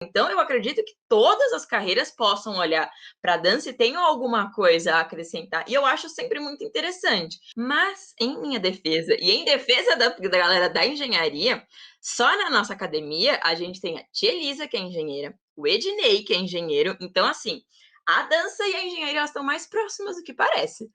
Então, eu acredito que todas as carreiras possam olhar para a dança e tenham alguma coisa a acrescentar. E eu acho sempre muito interessante. Mas, em minha defesa e em defesa da galera da engenharia, só na nossa academia a gente tem a tia Elisa, que é engenheira, o Ednei, que é engenheiro. Então, assim, a dança e a engenharia elas estão mais próximas do que parece.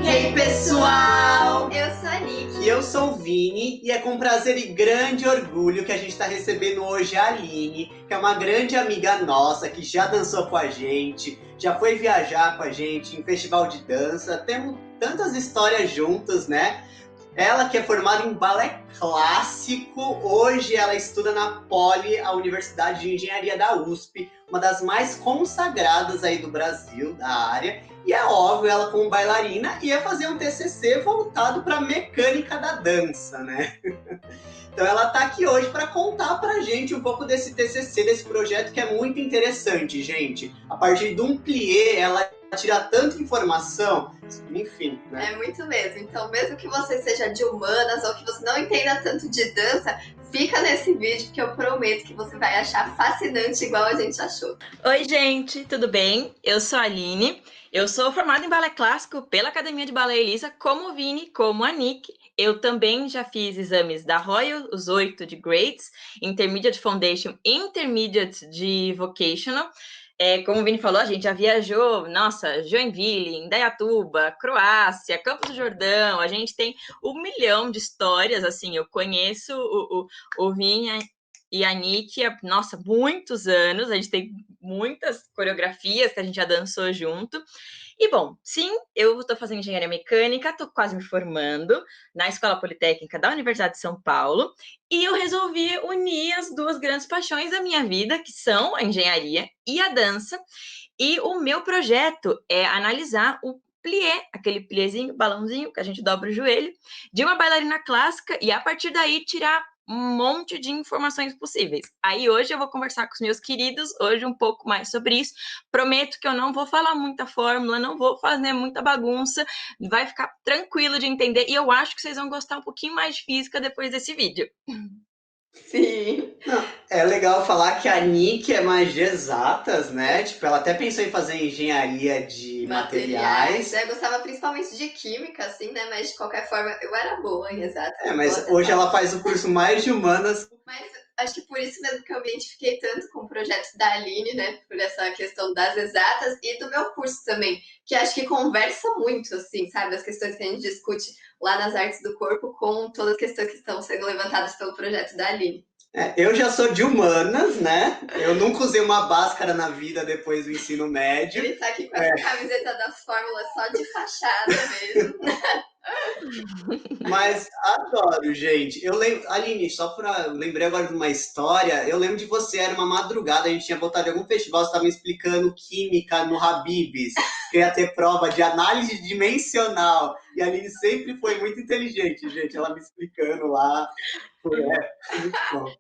E aí, pessoal? Eu sou a Nick. E eu sou o Vini, e é com prazer e grande orgulho que a gente está recebendo hoje a Aline, que é uma grande amiga nossa, que já dançou com a gente, já foi viajar com a gente em festival de dança, temos tantas histórias juntas, né? Ela que é formada em balé clássico, hoje ela estuda na Poli, a Universidade de Engenharia da USP, uma das mais consagradas aí do Brasil, da área. E é óbvio, ela como bailarina ia fazer um TCC voltado para mecânica da dança, né? Então ela está aqui hoje para contar para a gente um pouco desse TCC, desse projeto que é muito interessante, gente. A partir de um plié, ela tira tanta informação, enfim, né? É muito mesmo. Então, mesmo que você seja de humanas ou que você não entenda tanto de dança, fica nesse vídeo que eu prometo que você vai achar fascinante igual a gente achou. Oi, gente, tudo bem? Eu sou a Aline, eu sou formada em balé clássico pela Academia de Balé Elisa, como o Vini, como a Nick. Eu também já fiz exames da Royal, os 8 de Grades, Intermediate Foundation, Intermediate de Vocational. Como o Vini falou, a gente já viajou, nossa, Joinville, Indaiatuba, Croácia, Campos do Jordão, a gente tem 1 milhão de histórias, assim, eu conheço o Vini e a Nick há, nossa, muitos anos, a gente tem muitas coreografias que a gente já dançou junto. E, bom, sim, eu estou fazendo engenharia mecânica, estou quase me formando na Escola Politécnica da Universidade de São Paulo, e eu resolvi unir as duas grandes paixões da minha vida, que são a engenharia e a dança, e o meu projeto é analisar o plié, aquele pliézinho, balãozinho, que a gente dobra o joelho, de uma bailarina clássica, e a partir daí tirar um monte de informações possíveis. Aí hoje eu vou conversar com os meus queridos, hoje um pouco mais sobre isso. Prometo que eu não vou falar muita fórmula, não vou fazer muita bagunça, vai ficar tranquilo de entender, e eu acho que vocês vão gostar um pouquinho mais de física depois desse vídeo. Sim. Não, é legal falar que a Nick é mais de exatas, né? Tipo, ela até pensou em fazer engenharia de materiais. Eu gostava principalmente de química, assim, né? Mas de qualquer forma, eu era boa em exatas. Mas hoje ela faz o curso mais de humanas. Mas acho que por isso mesmo que eu me identifiquei tanto com o projeto da Aline, né? Por essa questão das exatas e do meu curso também, que acho que conversa muito, assim, sabe? As questões que a gente discute lá nas artes do corpo com todas as questões que estão sendo levantadas pelo projeto da Aline. Eu já sou de humanas, né? Eu nunca usei uma báscara na vida depois do ensino médio. Ele tá aqui com essa camiseta das fórmulas só de fachada mesmo. Mas adoro, gente. Eu lembro, Aline, lembrei agora de uma história. Eu lembro de você, era uma madrugada, a gente tinha voltado de algum festival, você estava me explicando química no Habib's, que ia ter prova de análise dimensional. E a Aline sempre foi muito inteligente, gente. Ela me explicando lá. Muito bom.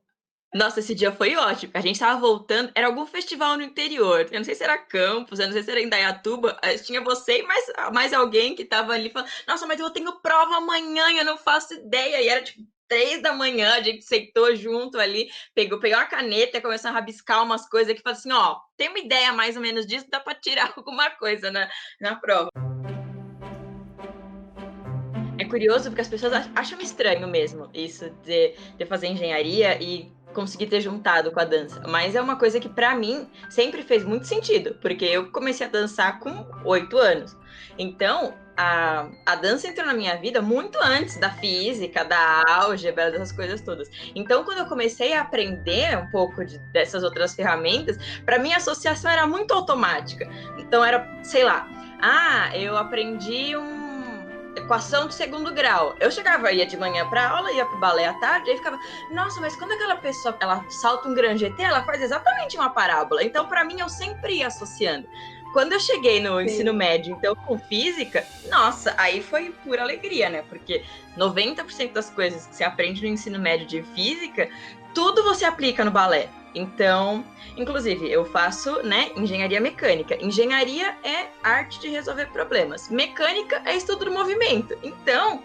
Nossa, esse dia foi ótimo. A gente tava voltando, era algum festival no interior. Eu não sei se era Campos, eu não sei se era Indaiatuba. Tinha você e mais alguém que tava ali falando: nossa, mas eu tenho prova amanhã e eu não faço ideia. E era tipo 3 da manhã, a gente sentou junto ali, pegou uma caneta e começou a rabiscar umas coisas que falou assim: ó, tem uma ideia mais ou menos disso, dá pra tirar alguma coisa na prova. É curioso porque as pessoas acham estranho mesmo isso de fazer engenharia e conseguir ter juntado com a dança. Mas é uma coisa que, pra mim, sempre fez muito sentido, porque eu comecei a dançar com 8 anos. Então, a dança entrou na minha vida muito antes da física, da álgebra, dessas coisas todas. Então, quando eu comecei a aprender um pouco dessas outras ferramentas, pra mim a associação era muito automática. Então, era, sei lá, eu aprendi equação de segundo grau. Eu chegava, ia de manhã pra aula, ia pro balé à tarde, aí ficava, nossa, mas quando aquela pessoa, ela salta um grande ET, ela faz exatamente uma parábola. Então, pra mim, eu sempre ia associando. Quando eu cheguei no ensino médio, então, com física, nossa, aí foi pura alegria, né? Porque 90% das coisas que você aprende no ensino médio de física, tudo você aplica no balé. Então, inclusive, eu faço, né, engenharia mecânica. Engenharia é arte de resolver problemas. Mecânica é estudo do movimento. Então,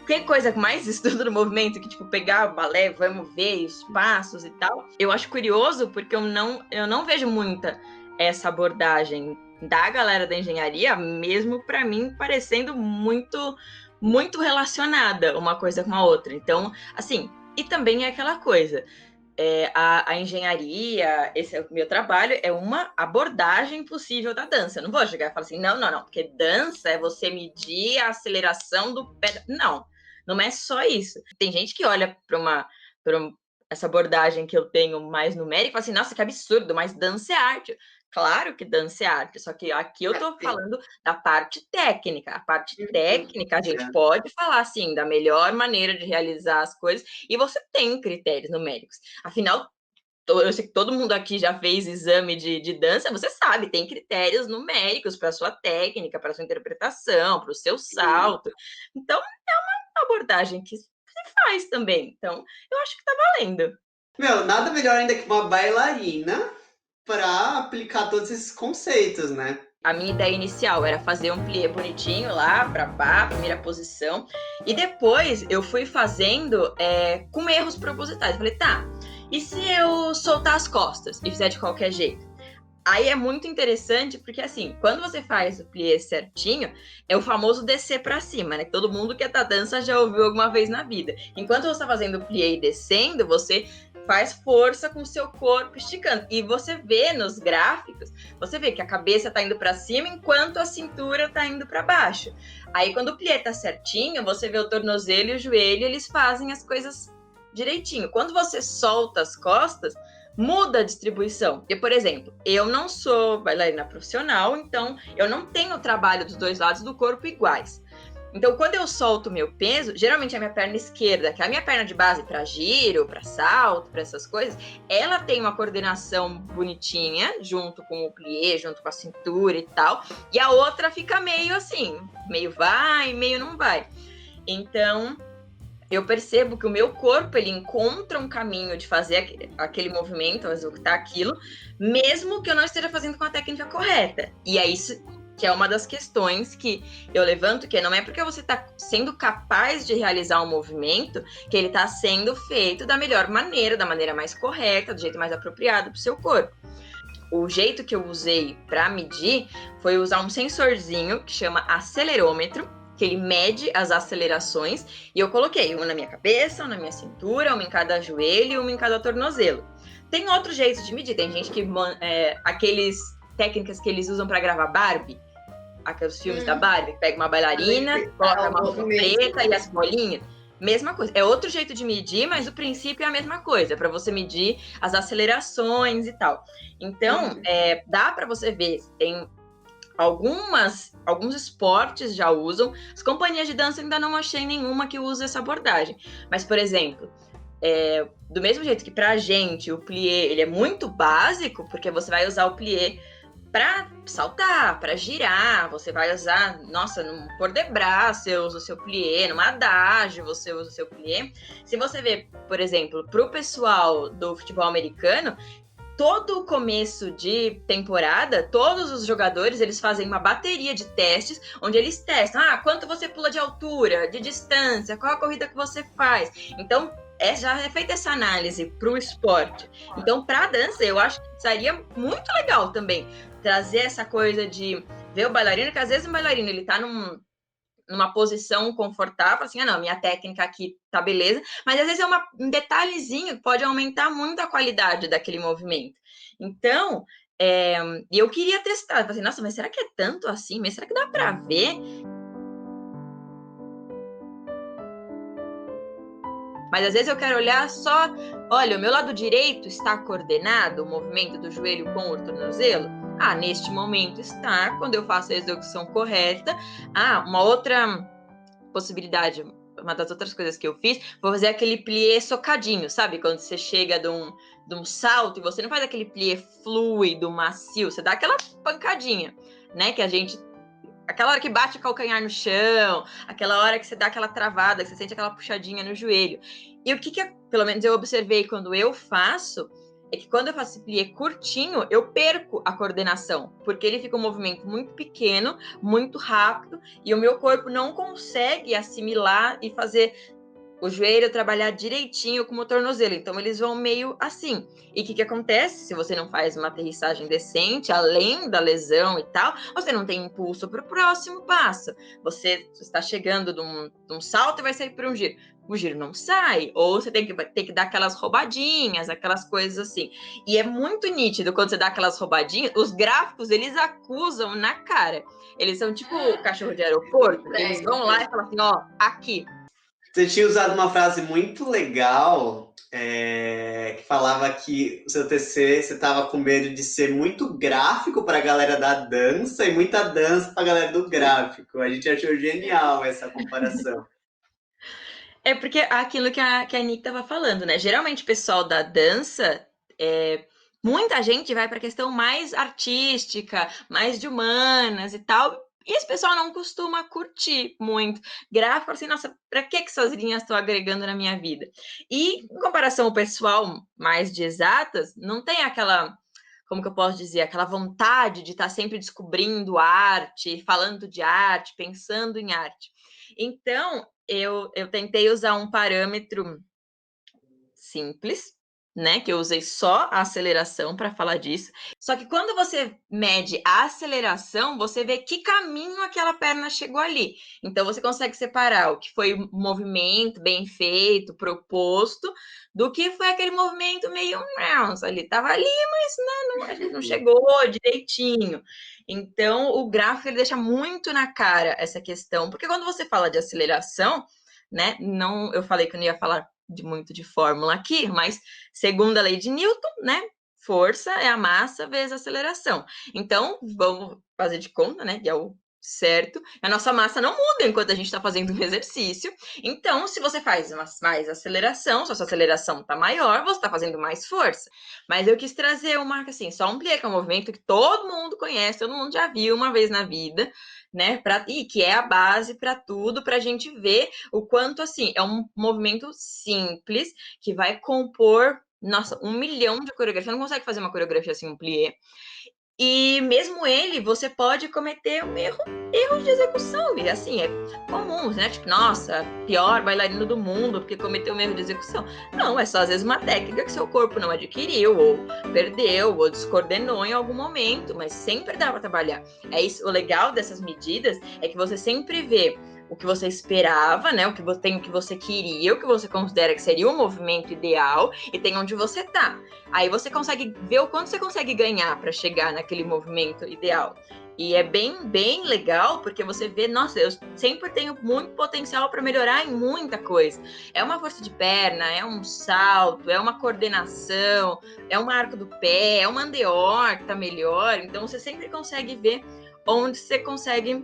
tem coisa mais estudo do movimento que, tipo, pegar o balé, vamos ver os passos e tal. Eu acho curioso porque eu não vejo muita essa abordagem da galera da engenharia, mesmo para mim parecendo muito relacionada uma coisa com a outra. Então, assim, e também é aquela coisa. A engenharia, esse é o meu trabalho, é uma abordagem possível da dança. Eu não vou chegar e falar assim, não, porque dança é você medir a aceleração do pé. Não é só isso. Tem gente que olha para essa abordagem que eu tenho mais numérica e fala assim, nossa, que absurdo, mas dança é arte. Claro que dança é arte, só que aqui eu estou falando da parte técnica. A parte técnica, a gente pode falar, assim, da melhor maneira de realizar as coisas, e você tem critérios numéricos. Afinal, eu sei que todo mundo aqui já fez exame de dança, você sabe, tem critérios numéricos para a sua técnica, para a sua interpretação, para o seu salto. Então, é uma abordagem que se faz também. Então, eu acho que está valendo. Meu, nada melhor ainda que uma bailarina para aplicar todos esses conceitos, né? A minha ideia inicial era fazer um plié bonitinho lá, para pá, primeira posição. E depois eu fui fazendo com erros propositais. Falei, tá, e se eu soltar as costas e fizer de qualquer jeito? Aí é muito interessante, porque assim, quando você faz o plié certinho, é o famoso descer para cima, né? Todo mundo que é da dança já ouviu alguma vez na vida. Enquanto você está fazendo o plié e descendo, você faz força com o seu corpo esticando. E você vê nos gráficos, você vê que a cabeça tá indo para cima enquanto a cintura tá indo para baixo. Aí quando o plié tá certinho, você vê o tornozelo e o joelho, eles fazem as coisas direitinho. Quando você solta as costas, muda a distribuição. E, por exemplo, eu não sou bailarina profissional, então eu não tenho o trabalho dos dois lados do corpo iguais. Então, quando eu solto o meu peso, geralmente a minha perna esquerda, que é a minha perna de base para giro, para salto, para essas coisas, ela tem uma coordenação bonitinha, junto com o plié, junto com a cintura e tal, e a outra fica meio assim, meio vai, meio não vai. Então, eu percebo que o meu corpo, ele encontra um caminho de fazer aquele movimento, executar aquilo, mesmo que eu não esteja fazendo com a técnica correta. E é isso que é uma das questões que eu levanto, que não é porque você está sendo capaz de realizar um movimento que ele está sendo feito da melhor maneira, da maneira mais correta, do jeito mais apropriado para o seu corpo. O jeito que eu usei para medir foi usar um sensorzinho que chama acelerômetro, que ele mede as acelerações, e eu coloquei uma na minha cabeça, uma na minha cintura, uma em cada joelho e uma em cada tornozelo. Tem outro jeito de medir, tem gente que aqueles técnicas que eles usam para gravar Barbie, aqueles filmes da Barbie, pega uma bailarina, coloca uma roupa preta e as bolinhas. Mesma coisa, é outro jeito de medir, mas o princípio é a mesma coisa, para você medir as acelerações e tal. Então, dá para você ver, tem alguns esportes já usam, as companhias de dança ainda não achei nenhuma que use essa abordagem. Mas, por exemplo, do mesmo jeito que pra gente o plié ele é muito básico, porque você vai usar o plié para saltar, para girar, você vai usar, no pôr de braço, você usa o seu plié, numa adagio, você usa o seu plié. Se você vê, por exemplo, para o pessoal do futebol americano, todo o começo de temporada, todos os jogadores, eles fazem uma bateria de testes, onde eles testam, quanto você pula de altura, de distância, qual a corrida que você faz. Então, já é feita essa análise para o esporte. Então, para a dança, eu acho que seria muito legal também trazer essa coisa de ver o bailarino, que às vezes o bailarino, ele tá numa posição confortável, assim, minha técnica aqui tá beleza, mas às vezes é um detalhezinho que pode aumentar muito a qualidade daquele movimento. Então, eu queria testar, falei, nossa, mas será que é tanto assim? Mas será que dá para ver? Mas às vezes eu quero olhar só, olha, o meu lado direito está coordenado, o movimento do joelho com o tornozelo? Neste momento está, quando eu faço a execução correta. Uma outra possibilidade, uma das outras coisas que eu fiz, vou fazer aquele plié socadinho, sabe? Quando você chega de um salto e você não faz aquele plié fluido, macio, você dá aquela pancadinha, né? Aquela hora que bate o calcanhar no chão, aquela hora que você dá aquela travada, que você sente aquela puxadinha no joelho. E o que pelo menos eu observei quando eu faço, é que quando eu faço esse plié curtinho, eu perco a coordenação, porque ele fica um movimento muito pequeno, muito rápido, e o meu corpo não consegue assimilar e fazer o joelho trabalhar direitinho com o tornozelo, então eles vão meio assim. E o que acontece? Se você não faz uma aterrissagem decente, além da lesão e tal, você não tem impulso para o próximo passo. Você está chegando de um salto e vai sair para um giro. O giro não sai, ou você tem que dar aquelas roubadinhas, aquelas coisas assim. E é muito nítido quando você dá aquelas roubadinhas, os gráficos, eles acusam na cara. Eles são tipo o cachorro de aeroporto, eles vão lá e falam assim, ó, aqui. Você tinha usado uma frase muito legal, que falava que o seu TC, você estava com medo de ser muito gráfico para a galera da dança e muita dança para a galera do gráfico. A gente achou genial essa comparação. É porque aquilo que a Nick estava falando, né? Geralmente o pessoal da dança, muita gente vai para a questão mais artística, mais de humanas e tal, e esse pessoal não costuma curtir muito. Gráfico, assim, nossa, para que essas linhas estão agregando na minha vida? E, em comparação ao pessoal mais de exatas, não tem aquela, como que eu posso dizer, aquela vontade de estar sempre descobrindo arte, falando de arte, pensando em arte. Então, eu tentei usar um parâmetro simples, né? Que eu usei só a aceleração para falar disso. Só que quando você mede a aceleração, você vê que caminho aquela perna chegou ali. Então você consegue separar o que foi o movimento bem feito, proposto, do que foi aquele movimento meio ali. Tava ali, mas a gente não chegou direitinho. Então o gráfico ele deixa muito na cara essa questão, porque quando você fala de aceleração, né? Não, eu falei que eu não ia falar muito de fórmula aqui, mas segundo a lei de Newton, né? Força é a massa vezes a aceleração. Então, vamos fazer de conta, né? Que é o certo. A nossa massa não muda enquanto a gente está fazendo um exercício. Então, se você faz mais aceleração, se a sua aceleração está maior, você está fazendo mais força. Mas eu quis trazer uma, assim, só um plié, que é um movimento que todo mundo conhece, todo mundo já viu uma vez na vida, né? E que é a base para tudo, para a gente ver o quanto, assim, é um movimento simples que vai compor, nossa, 1 milhão de coreografias. Você não consegue fazer uma coreografia assim, um plié. E mesmo ele, você pode cometer um erro de execução. E assim, é comum, né? Tipo, nossa, pior bailarino do mundo porque cometeu um erro de execução. Não, é só às vezes uma técnica que seu corpo não adquiriu, ou perdeu, ou descoordenou em algum momento, mas sempre dá para trabalhar. É isso, o legal dessas medidas é que você sempre vê o que você esperava, né? O que você queria, o que você considera que seria o movimento ideal, e tem onde você tá. Aí você consegue ver o quanto você consegue ganhar para chegar naquele movimento ideal. E é bem, bem legal, porque você vê, nossa, eu sempre tenho muito potencial para melhorar em muita coisa. É uma força de perna, é um salto, é uma coordenação, é um arco do pé, é uma andeorta melhor. Então você sempre consegue ver onde você consegue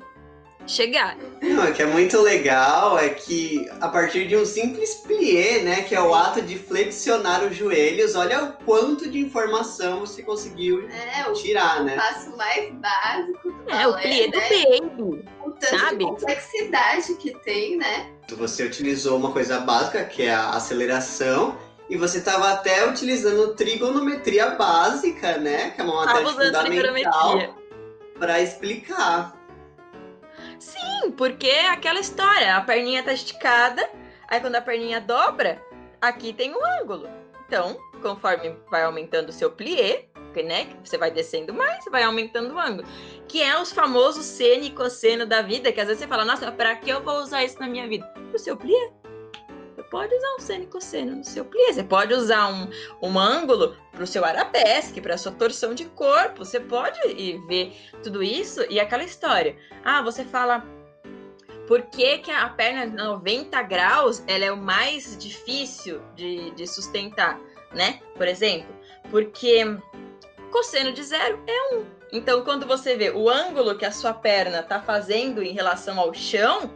chegar. Não, é que é muito legal, é que a partir de um simples plié, né, que é o ato de flexionar os joelhos, olha o quanto de informação você conseguiu tirar, né? O passo mais básico do balé, o plié do baby, o tanto sabe? de complexidade que tem, né? Você utilizou uma coisa básica, que é a aceleração, e você estava até utilizando trigonometria básica, né, que é uma matéria fundamental, para explicar. Sim, porque é aquela história, a perninha tá esticada, aí quando a perninha dobra, aqui tem um ângulo. Então, conforme vai aumentando o seu plié, né, você vai descendo mais, vai aumentando o ângulo. Que é os famosos seno e cosseno da vida, que às vezes você fala, nossa, para que eu vou usar isso na minha vida? Pro seu plié. Você pode usar um seno e cosseno no seu plié, você pode usar um ângulo para o seu arabesque, para a sua torção de corpo, você pode ver tudo isso e aquela história. Ah, você fala, por que a perna 90 graus ela é o mais difícil de sustentar, né? Por exemplo, porque cosseno de 0 é 1. Então, quando você vê o ângulo que a sua perna está fazendo em relação ao chão,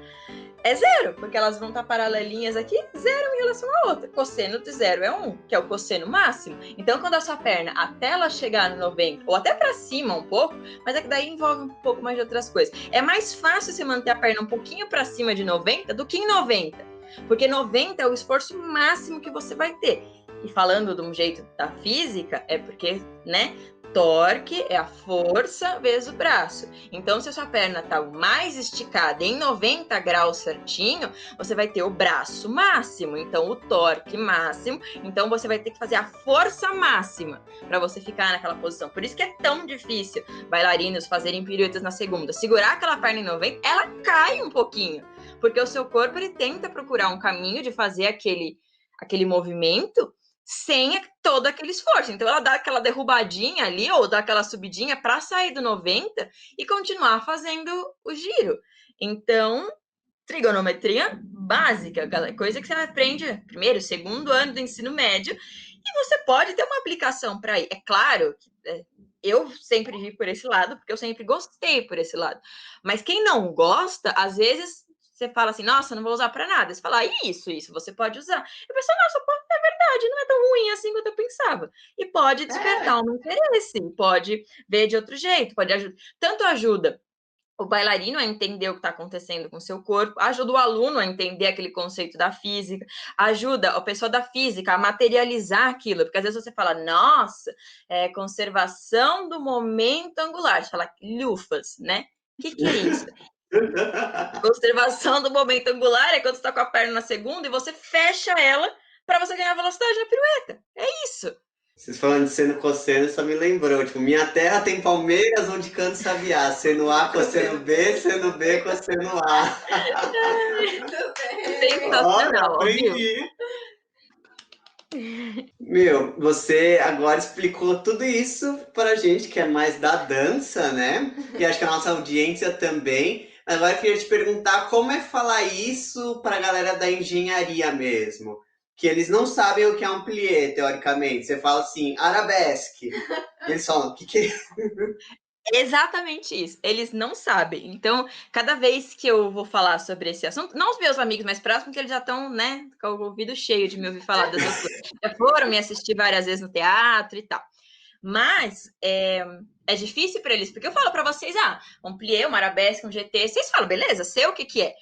é 0, porque elas vão estar paralelinhas aqui, 0 em relação à outra. Cosseno de 0 é 1, que é o cosseno máximo. Então, quando a sua perna, até ela chegar no 90, ou até para cima um pouco, mas é que daí envolve um pouco mais de outras coisas. É mais fácil você manter a perna um pouquinho para cima de 90 do que em 90. Porque 90 é o esforço máximo que você vai ter. E falando de um jeito da física, é porque, né, torque é a força vezes o braço. Então, se a sua perna tá mais esticada em 90 graus certinho, você vai ter o braço máximo, então o torque máximo. Então, você vai ter que fazer a força máxima para você ficar naquela posição. Por isso que é tão difícil bailarinos fazerem piruetas na segunda. Segurar aquela perna em 90, ela cai um pouquinho, porque o seu corpo ele tenta procurar um caminho de fazer aquele movimento sem todo aquele esforço. Então, ela dá aquela derrubadinha ali, ou dá aquela subidinha para sair do 90 e continuar fazendo o giro. Então, trigonometria básica, aquela coisa que você aprende primeiro, segundo ano do ensino médio, e você pode ter uma aplicação para ir. É claro que eu sempre vi por esse lado, porque eu sempre gostei por esse lado. Mas quem não gosta, às vezes você fala assim, nossa, não vou usar para nada. Você fala, isso você pode usar. Eu penso, nossa, é verdade, não é tão ruim assim quanto eu pensava. E pode despertar um interesse, pode ver de outro jeito, pode ajudar. Tanto ajuda o bailarino a entender o que está acontecendo com o seu corpo, ajuda o aluno a entender aquele conceito da física, ajuda a pessoa da física a materializar aquilo, porque às vezes você fala, nossa, conservação do momento angular, você fala, lufas, né? O que é isso? Conservação do momento angular é quando você está com a perna na segunda e você fecha ela para você ganhar velocidade na pirueta. É isso. Vocês falando de seno cosseno, só me lembrou. Tipo, minha terra tem palmeiras onde canto sabiá. Seno A, cosseno B, seno B, cosseno A. Sensacional, aprendi. Meu, você agora explicou tudo isso pra gente, que é mais da dança, né? E acho que a nossa audiência também. Agora eu queria te perguntar como é falar isso pra galera da engenharia mesmo. Que eles não sabem o que é um plié, teoricamente. Você fala assim, arabesque. Eles falam, o que é isso? Exatamente isso. Eles não sabem. Então, cada vez que eu vou falar sobre esse assunto, não os meus amigos mais próximos, que eles já estão, né, com o ouvido cheio de me ouvir falar dessas coisas. Já foram me assistir várias vezes no teatro e tal. Mas é difícil para eles, porque eu falo para vocês, um plié, um arabesque, um GT, vocês falam, beleza, sei o que é.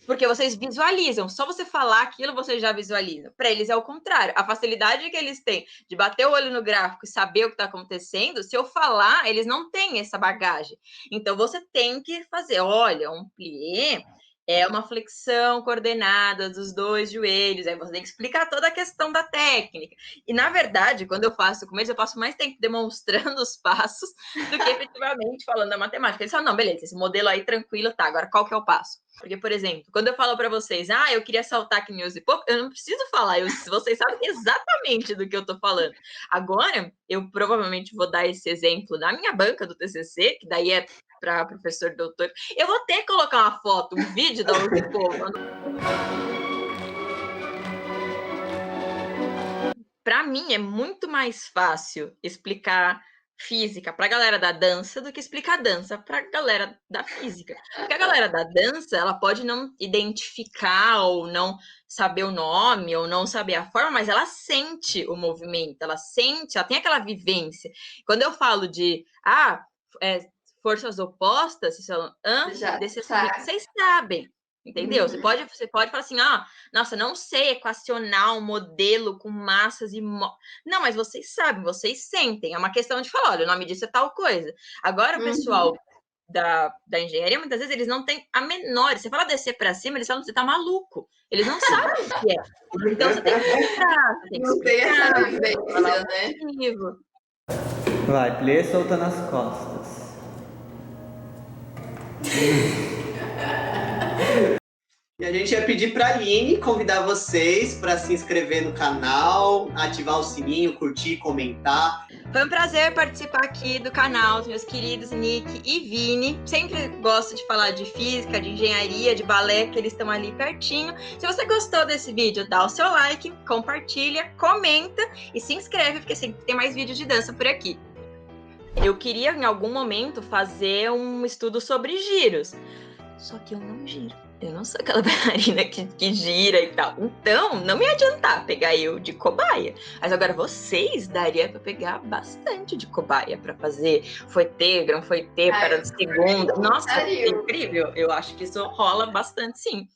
Porque vocês visualizam, só você falar aquilo, vocês já visualizam. Para eles é o contrário. A facilidade que eles têm de bater o olho no gráfico e saber o que está acontecendo, se eu falar, eles não têm essa bagagem. Então, você tem que fazer, olha, um plié é uma flexão coordenada dos dois joelhos. Aí você tem que explicar toda a questão da técnica. E, na verdade, quando eu faço com eles, eu passo mais tempo demonstrando os passos do que efetivamente falando a matemática. Eles falam, não, beleza, esse modelo aí tranquilo, tá, agora qual que é o passo? Porque, por exemplo, quando eu falo para vocês, eu queria saltar que nem os hip hop, eu não preciso falar, vocês sabem exatamente do que eu tô falando. Agora, eu provavelmente vou dar esse exemplo na minha banca do TCC, que daí é para professor doutor. Eu vou ter que colocar uma foto, um vídeo da Luz do Povo. Para mim, é muito mais fácil explicar física para a galera da dança do que explicar dança para a galera da física. Porque a galera da dança, ela pode não identificar ou não saber o nome ou não saber a forma, mas ela sente o movimento, ela tem aquela vivência. Quando eu falo de forças opostas, vocês falam, vocês sabem. Entendeu? Você pode falar assim, nossa, não sei equacionar um modelo com massas e... Não, mas vocês sabem, vocês sentem. É uma questão de falar, olha, o nome disso é tal coisa. Agora, o pessoal da engenharia, muitas vezes, eles não têm a menor... Você fala descer para cima, eles falam que você tá maluco. Eles não sabem o que é. Então, você tem que mostrar, você tem que explicar. Não tem essa vivência, né? Vai, plié soltando as costas. E a gente ia pedir para a Aline convidar vocês para se inscrever no canal, ativar o sininho, curtir, comentar. Foi um prazer participar aqui do canal dos meus queridos Nick e Vini. Sempre gosto de falar de física, de engenharia, de balé, que eles estão ali pertinho. Se você gostou desse vídeo, dá o seu like, compartilha, comenta e se inscreve, porque sempre tem mais vídeos de dança por aqui. Eu queria, em algum momento, fazer um estudo sobre giros. Só que eu não giro. Eu não sou aquela bailarina que gira e tal. Então, não me adiantar pegar eu de cobaia. Mas agora vocês daria para pegar bastante de cobaia para fazer fouetté, grand fouetté, para segunda. Nossa, é incrível. Eu acho que isso rola bastante, sim.